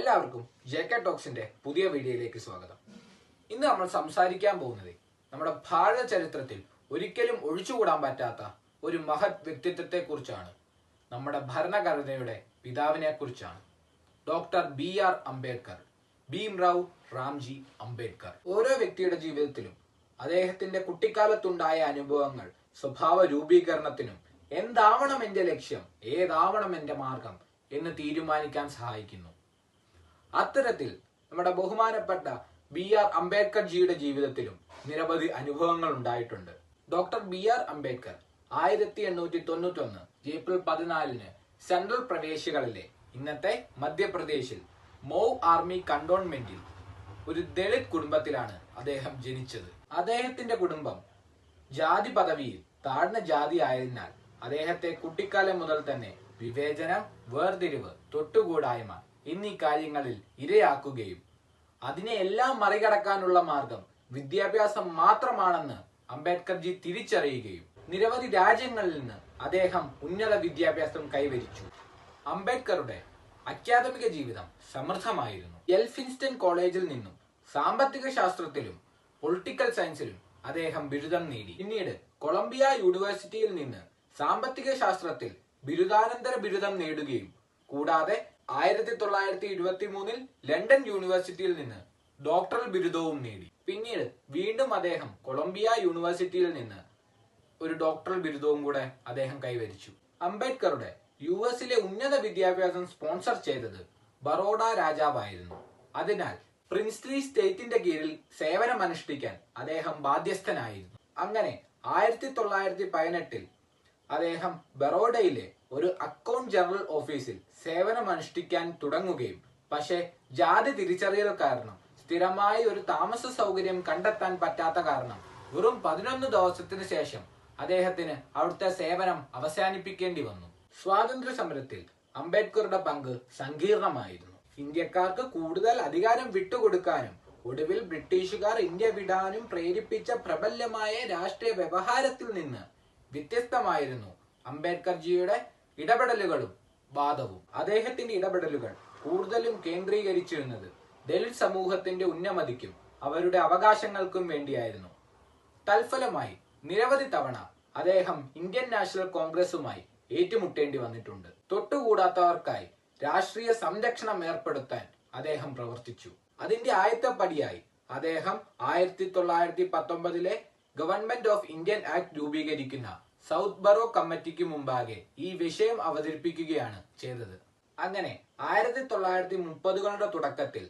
എല്ലാവർക്കും ജെ.കെ. ടോക്സിന്റെ പുതിയ വീഡിയോയിലേക്ക് സ്വാഗതം. ഇന്ന് നമ്മൾ സംസാരിക്കാൻ പോകുന്നത് നമ്മുടെ ഭാരത ചരിത്രത്തിൽ ഒരിക്കലും ഒഴിച്ചുകൂടാൻ പറ്റാത്ത ഒരു മഹത് വ്യക്തിത്വത്തെ കുറിച്ചാണ്. നമ്മുടെ ഭരണഘടനയുടെ പിതാവിനെ കുറിച്ചാണ്. Doctor B R. അംബേദ്കർ, ഭീംറാവു റാംജി അംബേദ്കർ. ഓരോ വ്യക്തിയുടെ ജീവിതത്തിലും അദ്ദേഹത്തിന്റെ കുട്ടിക്കാലത്തുണ്ടായ അനുഭവങ്ങൾ സ്വഭാവ രൂപീകരണത്തിനും എന്താവണം എന്റെ ലക്ഷ്യം, ഏതാവണം എന്റെ മാർഗം എന്ന് തീരുമാനിക്കാൻ സഹായിക്കുന്നു. അത്തരത്തിൽ നമ്മുടെ ബഹുമാനപ്പെട്ട ബി.ആർ. അംബേദ്കർ ജിയുടെ ജീവിതത്തിലും നിരവധി അനുഭവങ്ങൾ ഉണ്ടായിട്ടുണ്ട്. Doctor B R. Ambedkar 1891 April 14 central പ്രവേശികളിലെ ഇന്നത്തെ മധ്യപ്രദേശിൽ മൗ ആർമി കണ്ടോൺമെന്റിൽ ഒരു ദളിത് കുടുംബത്തിലാണ് അദ്ദേഹം ജനിച്ചത്. അദ്ദേഹത്തിന്റെ കുടുംബം ജാതി പദവിയിൽ താഴ്ന്ന ജാതി ആയതിനാൽ അദ്ദേഹത്തെ കുട്ടിക്കാലം മുതൽ തന്നെ വിവേചനം, വേർതിരിവ്, തൊട്ടുകൂടായ്മ എന്നീ കാര്യങ്ങളിൽ ഇരയാക്കുകയും അതിനെ എല്ലാം മറികടക്കാനുള്ള മാർഗം വിദ്യാഭ്യാസം മാത്രമാണെന്ന് അംബേദ്കർജി തിരിച്ചറിയുകയും നിരവധി രാജ്യങ്ങളിൽ നിന്ന് അദ്ദേഹം ഉന്നത വിദ്യാഭ്യാസം കൈവരിച്ചു. അംബേദ്കറുടെ അക്കാദമിക ജീവിതം സമൃദ്ധമായിരുന്നു. എൽഫിൻസ്റ്റൺ കോളേജിൽ നിന്നും സാമ്പത്തിക ശാസ്ത്രത്തിലും പൊളിറ്റിക്കൽ സയൻസിലും അദ്ദേഹം ബിരുദം നേടി. പിന്നീട് കൊളംബിയ യൂണിവേഴ്സിറ്റിയിൽ നിന്ന് സാമ്പത്തിക ശാസ്ത്രത്തിൽ ബിരുദാനന്തര ബിരുദം നേടുകയും കൂടാതെ 1923 ലണ്ടൻ യൂണിവേഴ്സിറ്റിയിൽ നിന്ന് ഡോക്ടറൽ ബിരുദവും നേടി. പിന്നീട് വീണ്ടും അദ്ദേഹം കൊളംബിയ യൂണിവേഴ്സിറ്റിയിൽ നിന്ന് ഒരു ഡോക്ടറൽ ബിരുദവും കൂടെ അദ്ദേഹം കൈവരിച്ചു. അംബേദ്കറുടെ യുഎസിലെ ഉന്നത വിദ്യാഭ്യാസം സ്പോൺസർ ചെയ്തത് ബറോഡ രാജാവായിരുന്നു. അതിനാൽ പ്രിൻസ്ലി സ്റ്റേറ്റിന്റെ കീഴിൽ സേവനമനുഷ്ഠിക്കാൻ അദ്ദേഹം ബാധ്യസ്ഥനായിരുന്നു. അങ്ങനെ 1918 അദ്ദേഹം ബറോഡയിലെ ഒരു അക്കൗണ്ട് ജനറൽ ഓഫീസിൽ സേവനമനുഷ്ഠിക്കാൻ തുടങ്ങുകയും പക്ഷേ ജാതി തിരിച്ചറിയൽ കാരണം സ്ഥിരമായി ഒരു താമസ സൗകര്യം കണ്ടെത്താൻ പറ്റാത്ത കാരണം വെറും 11 ദിവസത്തിന് ശേഷം അദ്ദേഹത്തിന് അവിടുത്തെ സേവനം അവസാനിപ്പിക്കേണ്ടി വന്നു. സ്വാതന്ത്ര്യ സമരത്തിൽ അംബേദ്കറുടെ പങ്ക് സങ്കീർണമായിരുന്നു. ഇന്ത്യക്കാർക്ക് കൂടുതൽ അധികാരം വിട്ടുകൊടുക്കാനും ഒടുവിൽ ബ്രിട്ടീഷുകാർ ഇന്ത്യ വിടാനും പ്രേരിപ്പിച്ച പ്രബല്യമായ രാഷ്ട്രീയ വ്യവഹാരത്തിൽ നിന്ന് വ്യത്യസ്തമായിരുന്നു അംബേദ്കർജിയുടെ ഇടപെടലുകളും വാദവും. അദ്ദേഹത്തിന്റെ ഇടപെടലുകൾ കൂടുതലും കേന്ദ്രീകരിച്ചിരുന്നത് ദളിത് സമൂഹത്തിന്റെ ഉന്നമതിക്കും അവരുടെ അവകാശങ്ങൾക്കും വേണ്ടിയായിരുന്നു. തൽഫലമായി നിരവധി തവണ അദ്ദേഹം ഇന്ത്യൻ നാഷണൽ കോൺഗ്രസുമായി ഏറ്റുമുട്ടേണ്ടി വന്നിട്ടുണ്ട്. തൊട്ടുകൂടാത്തവർക്കായി രാഷ്ട്രീയ സംരക്ഷണം ഏർപ്പെടുത്താൻ അദ്ദേഹം പ്രവർത്തിച്ചു. അതിന്റെ ആദ്യപടിയായി അദ്ദേഹം 1919 ഗവൺമെന്റ് ഓഫ് ഇന്ത്യൻ ആക്ട് രൂപീകരിക്കുന്ന സൗത്ത് ബറോ കമ്മിറ്റിക്ക് മുമ്പാകെ ഈ വിഷയം അവതരിപ്പിക്കുകയാണ് ചെയ്തത്. അങ്ങനെ 1930കളുടെ തുടക്കത്തിൽ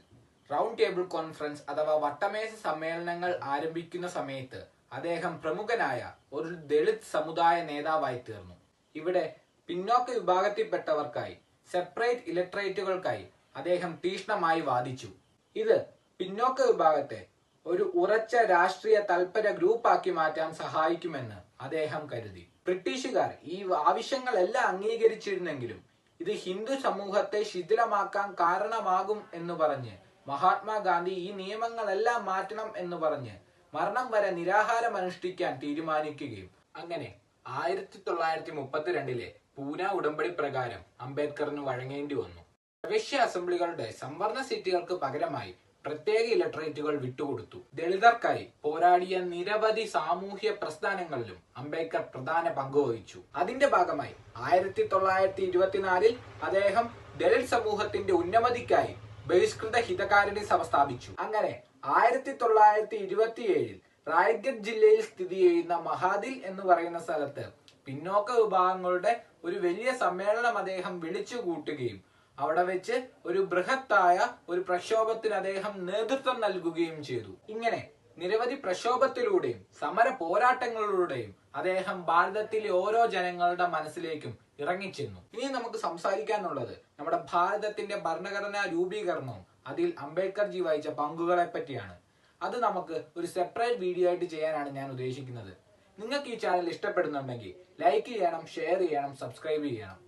റൗണ്ട് ടേബിൾ കോൺഫറൻസ് അഥവാ വട്ടമേശ സമ്മേളനങ്ങൾ ആരംഭിക്കുന്ന സമയത്ത് അദ്ദേഹം പ്രമുഖനായ ഒരു ദളിത് സമുദായ നേതാവായി തീർന്നു. ഇവിടെ പിന്നോക്ക വിഭാഗത്തിൽപ്പെട്ടവർക്കായി സെപ്പറേറ്റ് ഇലക്ട്രേറ്റുകൾക്കായി അദ്ദേഹം തീക്ഷ്ണമായി വാദിച്ചു. ഇത് പിന്നോക്ക വിഭാഗത്തെ ഒരു ഉറച്ച രാഷ്ട്രീയ തൽപര ഗ്രൂപ്പാക്കി മാറ്റാൻ സഹായിക്കുമെന്ന് അദ്ദേഹം കരുതി. ബ്രിട്ടീഷുകാർ ഈ ആവശ്യങ്ങളെല്ലാം അംഗീകരിച്ചിരുന്നെങ്കിലും ഇത് ഹിന്ദു സമൂഹത്തെ ശിഥിലമാക്കാൻ കാരണമാകും എന്ന് പറഞ്ഞ് മഹാത്മാഗാന്ധി ഈ നിയമങ്ങളെല്ലാം മാറ്റണം എന്ന് പറഞ്ഞ് മരണം വരെ നിരാഹാരം അനുഷ്ഠിക്കാൻ തീരുമാനിക്കുകയും അങ്ങനെ 1932 പൂന ഉടമ്പടി പ്രകാരം അംബേദ്കറിന് വഴങ്ങേണ്ടി വന്നു. പ്രവിശ്യ അസംബ്ലികളുടെ സംവരണ സീറ്റുകൾക്ക് പകരമായി പ്രത്യേക ഇലക്ട്രേറ്റുകൾ വിട്ടുകൊടുത്തു. ദളിതർക്കായി പോരാടിയ നിരവധി സാമൂഹ്യ പ്രസ്ഥാനങ്ങളിലും അംബേദ്കർ പ്രധാന പങ്ക് വഹിച്ചു. അതിന്റെ ഭാഗമായി 1924 അദ്ദേഹം ദളിത് സമൂഹത്തിന്റെ ഉന്നമതിക്കായി ബഹിഷ്കൃത ഹിതകാരിണി സഭ സ്ഥാപിച്ചു. അങ്ങനെ 1927 റായ്ഗഡ് ജില്ലയിൽ സ്ഥിതി ചെയ്യുന്ന മഹാദിൽ എന്ന് പറയുന്ന സ്ഥലത്ത് പിന്നോക്ക വിഭാഗങ്ങളുടെ ഒരു വലിയ സമ്മേളനം അദ്ദേഹം വിളിച്ചു കൂട്ടുകയും അവിടെ വെച്ച് ഒരു ബൃഹത്തായ ഒരു പ്രക്ഷോഭത്തിന് അദ്ദേഹം നേതൃത്വം നൽകുകയും ചെയ്തു. ഇങ്ങനെ നിരവധി പ്രക്ഷോഭത്തിലൂടെയും സമര പോരാട്ടങ്ങളിലൂടെയും അദ്ദേഹം ഭാരതത്തിലെ ഓരോ ജനങ്ങളുടെ മനസ്സിലേക്കും ഇറങ്ങിച്ചെന്നു. ഇനി നമുക്ക് സംസാരിക്കാനുള്ളത് നമ്മുടെ ഭാരതത്തിന്റെ ഭരണഘടനാ രൂപീകരണവും അതിൽ അംബേദ്കർജി വഹിച്ച പങ്കുകളെ പറ്റിയാണ്. അത് നമുക്ക് ഒരു സെപ്പറേറ്റ് വീഡിയോ ആയിട്ട് ചെയ്യാനാണ് ഞാൻ ഉദ്ദേശിക്കുന്നത്. നിങ്ങൾക്ക് ഈ ചാനൽ ഇഷ്ടപ്പെടുന്നുണ്ടെങ്കിൽ ലൈക്ക് ചെയ്യണം, ഷെയർ ചെയ്യണം, സബ്സ്ക്രൈബ് ചെയ്യണം.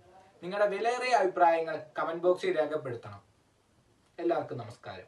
നിങ്ങളുടെ വിലയേറിയ അഭിപ്രായങ്ങൾ കമന്റ് ബോക്സിൽ രേഖപ്പെടുത്തണം. എല്ലാവർക്കും നമസ്കാരം.